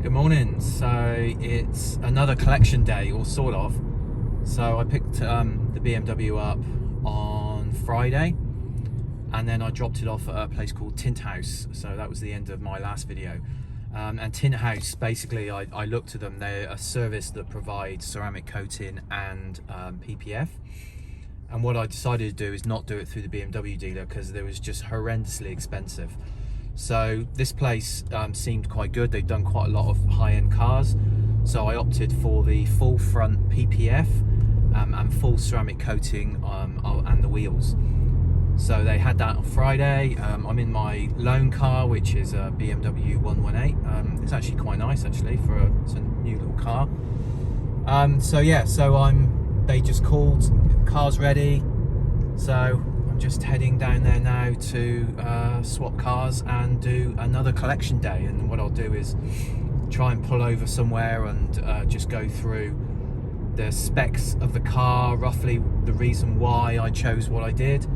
Good morning. So it's another collection day, or sort of. So I picked the BMW up on Friday, and then I dropped it off at a place called Tint House. So that was the end of my last video. And Tint House, basically, I looked at them. They're a service that provides ceramic coating and PPF. And what I decided to do is not do it through the BMW dealer because it was just horrendously expensive. So this place seemed quite good. They've done quite a lot of high-end cars. So I opted for the full front PPF and full ceramic coating and the wheels. So they had that on Friday. I'm in my loan car, which is a BMW 118. It's actually quite nice, actually, it's a new little car. They just called, car's ready. So I'm just heading down there now to swap cars and do another collection day. And what I'll do is try and pull over somewhere and just go through the specs of the car, roughly the reason why I chose what I did.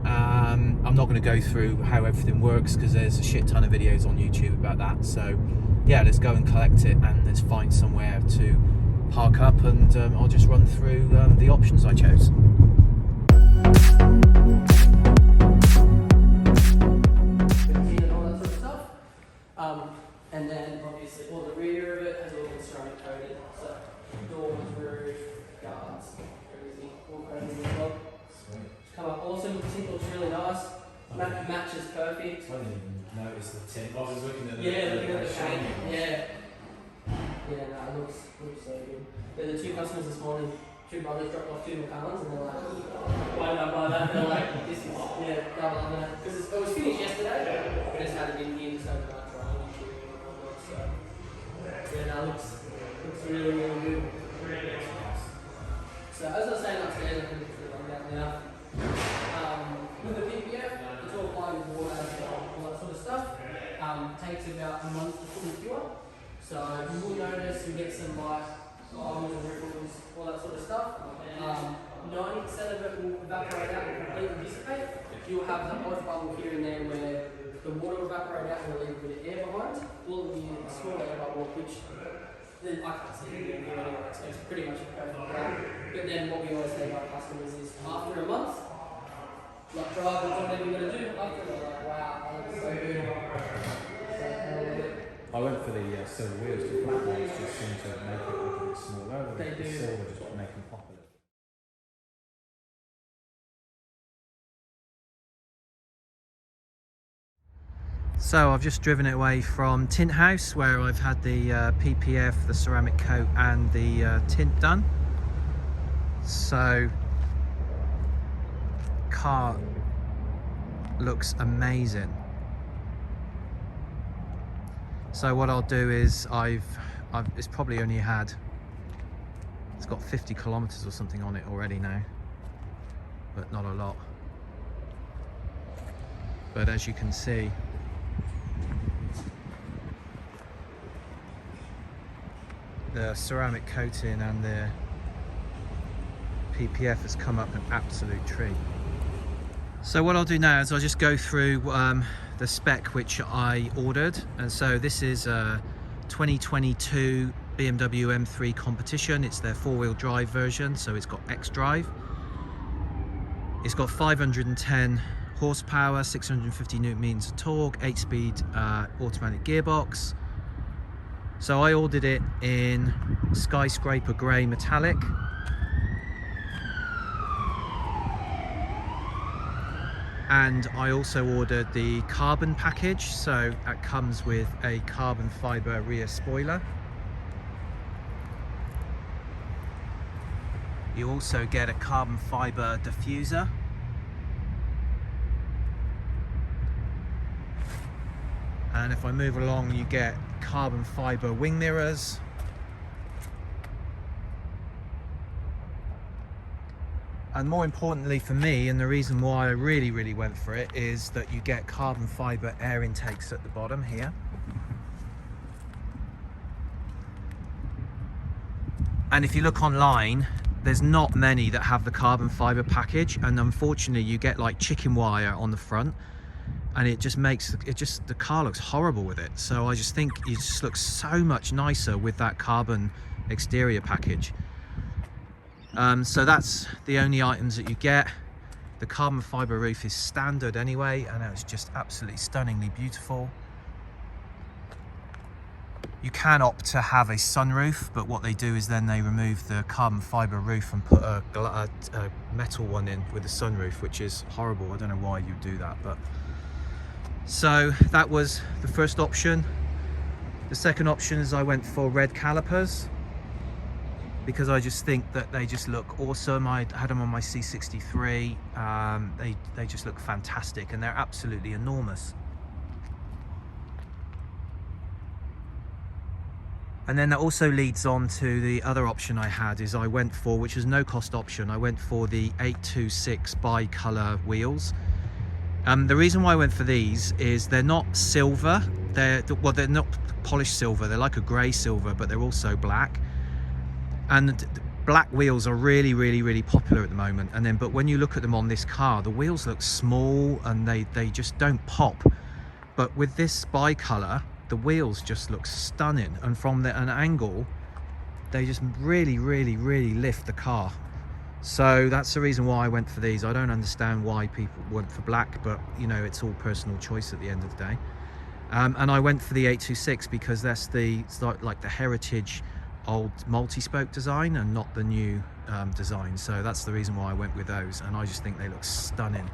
I'm not going to go through how everything works because there's a shit ton of videos on YouTube about that. So yeah, let's go and collect it and let's find somewhere to park up, and I'll just run through the options I chose. And then obviously all the rear of it has all been ceramic coated, so doors, roof, guards, everything, all coated as well. It's come up awesome. The tint looks really nice. Matches perfect. I didn't even notice the tint. I was looking at the paint. Yeah. Yeah, no, it looks so good. Yeah, the two customers this morning, two brothers dropped off two McLarens and they're like, why did I buy that? They're like, this is, yeah, they're loving it. Because it was finished yesterday, but it's had it in here, so yeah, that looks really, really good. So as I was saying upstairs, I can just run that now. With the PPF, it's all applied with water and all that sort of stuff. Takes about a month to fully cure. So you will notice you get some like bubbles and ripples, all that sort of stuff. 90% of it will evaporate out and completely dissipate. You'll have the odd bubble here and there where the water will evaporate out and leave a bit of air behind. Will be a small air bubble, which I can't see it anyway, so it's pretty much a perfect plan. But then what we always say to our customers is after a month, like drivers, whatever you're going to do, after they're like, wow, that looks so good. I went for the silver wheels. The black ones just seem to make it look a bit smaller. They do. The silver just make them pop a little. So I've just driven it away from Tint House, where I've had the PPF, the ceramic coat and the tint done. So car looks amazing. So what I'll do is it's probably only it's got 50 kilometers or something on it already now, but not a lot. But as you can see, the ceramic coating and the PPF has come up an absolute treat. So what I'll do now is I'll just go through the spec which I ordered. And so this is a 2022 BMW M3 Competition. It's their four-wheel drive version, so it's got xDrive. It's got 510 horsepower, 650 Newton-meters of torque, 8-speed automatic gearbox. So I ordered it in skyscraper grey metallic. And I also ordered the carbon package, so that comes with a carbon fibre rear spoiler. You also get a carbon fibre diffuser. And if I move along, you get carbon fibre wing mirrors. And more importantly for me, and the reason why I really went for it, is that you get carbon fibre air intakes at the bottom here. And if you look online, there's not many that have the carbon fibre package, and unfortunately you get like chicken wire on the front. and it just makes the car looks horrible with it. So I just think it just looks so much nicer with that carbon exterior package. So that's the only items that you get. The carbon fiber roof is standard anyway, and it's just absolutely stunningly beautiful. You can opt to have a sunroof, but what they do is then they remove the carbon fiber roof and put a metal one in with a sunroof, which is horrible. I don't know why you do that, but so that was the first option. The second option is I went for red calipers because I just think that they just look awesome. I had them on my C63. They just look fantastic, and they're absolutely enormous. And then that also leads on to the other option I had, is I went for, which is no cost option, I went for the 826 Bicolor wheels. The reason why I went for these is they're not silver, they're not polished silver, they're like a grey silver, but they're also black. And black wheels are really popular at the moment. And then, but when you look at them on this car, the wheels look small and they just don't pop. But with this Bicolor, the wheels just look stunning, and from an angle they just really lift the car. So that's the reason why I went for these. I don't understand why people went for black, but you know, it's all personal choice at the end of the day. And I went for the 826 because that's it's like the heritage old multi-spoke design and not the new design. So that's the reason why I went with those, and I just think they look stunning.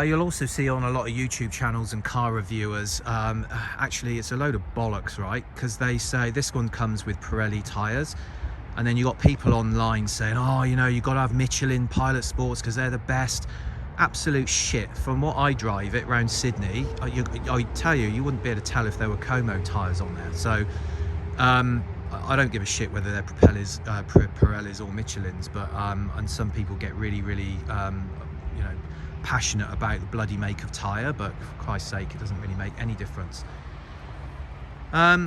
You'll also see on a lot of YouTube channels and car reviewers, actually it's a load of bollocks, right? Because they say this one comes with Pirelli tyres, and then you got people online saying, oh, you know, you got to have Michelin Pilot Sports because they're the best. Absolute shit. From what I drive it around Sydney, I tell you, you wouldn't be able to tell if there were Como tyres on there. So I don't give a shit whether they're Pirellis or Michelins, but and some people get really you know, passionate about the bloody make of tyre, but for Christ's sake, it doesn't really make any difference. I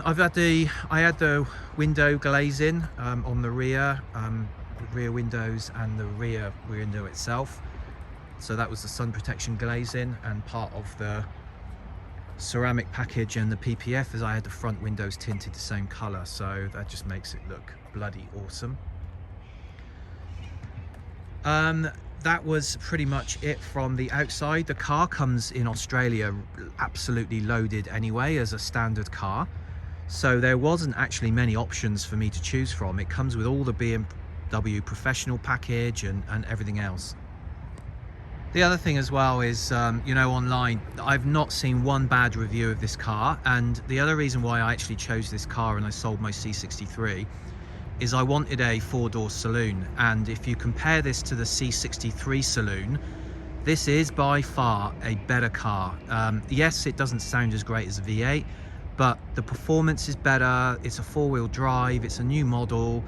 had the window glazing on the rear windows and the rear window itself. So that was the sun protection glazing, and part of the ceramic package and the PPF is I had the front windows tinted the same colour, so that just makes it look bloody awesome. That was pretty much it from the outside. The car comes in Australia absolutely loaded anyway as a standard car, so there wasn't actually many options for me to choose from. It comes with all the BMW professional package and everything else. The other thing as well is, you know, online, I've not seen one bad review of this car, and the other reason why I actually chose this car and I sold my C63 is I wanted a four-door saloon, and if you compare this to the C63 saloon, this is by far a better car. Yes, it doesn't sound as great as a V8, but the performance is better, it's a four-wheel drive, it's a new model,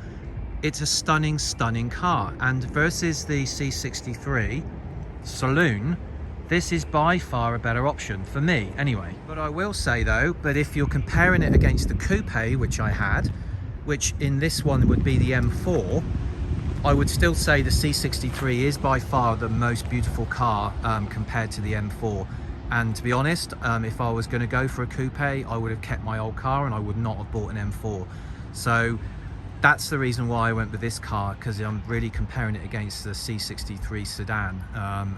it's a stunning car, and versus the C63 saloon, this is by far a better option for me anyway. But I will say though, but if you're comparing it against the coupe which I had, which in this one would be the M4, I would still say the C63 is by far the most beautiful car compared to the M4. And to be honest, if I was going to go for a coupe, I would have kept my old car and I would not have bought an M4. So that's the reason why I went with this car, because I'm really comparing it against the C63 sedan,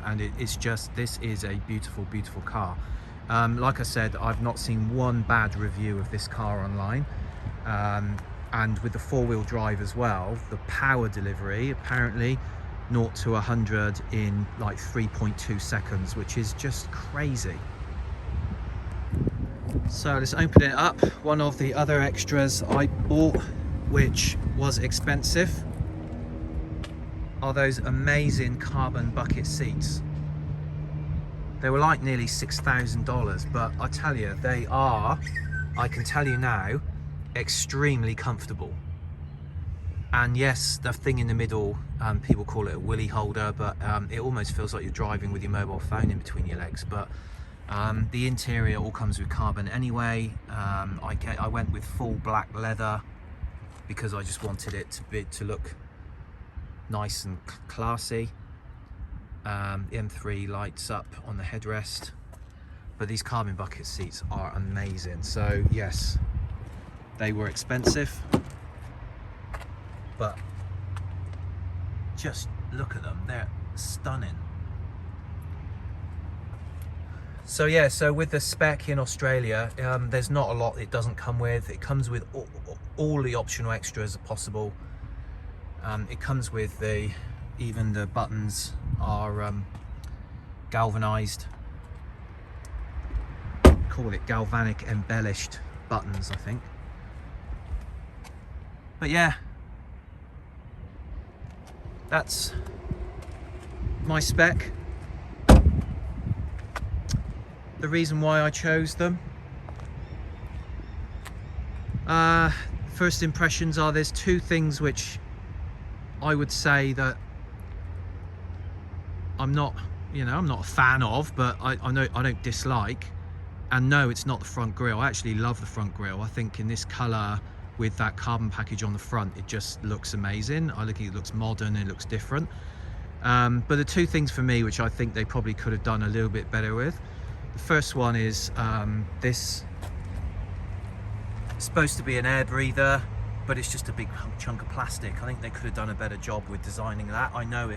and it's just, this is a beautiful car. Like I said, I've not seen one bad review of this car online. And with the four-wheel drive as well, the power delivery, apparently 0 to 100 in like 3.2 seconds, which is just crazy. So let's open it up. One of the other extras I bought, which was expensive, are those amazing carbon bucket seats. They were like nearly $6,000, but I tell you, they are, I can tell you now, extremely comfortable. And yes, the thing in the middle, people call it a willy holder, but it almost feels like you're driving with your mobile phone in between your legs. But the interior all comes with carbon anyway. I went with full black leather because I just wanted it to look nice and classy. The M3 lights up on the headrest, but these carbon bucket seats are amazing. So yes, they were expensive, but just look at them, they're stunning. So yeah, so with the Spec in Australia, there's not a lot it doesn't come with. It comes with all the optional extras possible. It comes with even the buttons are galvanized. Call it galvanic embellished buttons, I think. But yeah, that's my Spec. The reason why I chose them, first impressions are, there's two things which I would say that I'm not a fan of, but I know I don't dislike. And no, it's not the front grille. I actually love the front grille. I think in this color with that carbon package on the front, it just looks amazing. I think it looks modern, it looks different. But the two things for me which I think they probably could have done a little bit better with, the first one is this is supposed to be an air breather, but it's just a big chunk of plastic. I think they could have done a better job with designing that. I know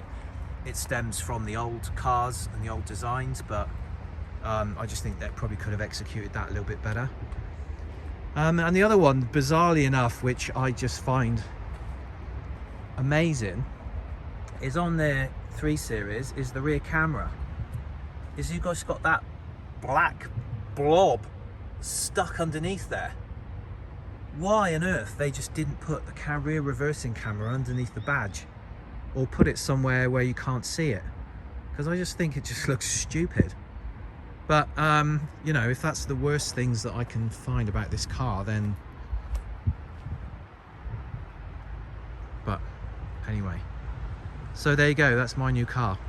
it stems from the old cars and the old designs, but I just think they probably could have executed that a little bit better. And the other one, bizarrely enough, which I just find amazing, is on the 3 Series, is the rear camera. Is you guys got that black blob stuck underneath there. Why on earth they just didn't put the rear reversing camera underneath the badge, or put it somewhere where you can't see it? Because I just think it just looks stupid. But you know, if that's the worst things that I can find about this car, then but anyway, so there you go, that's my new car.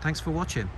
Thanks for watching.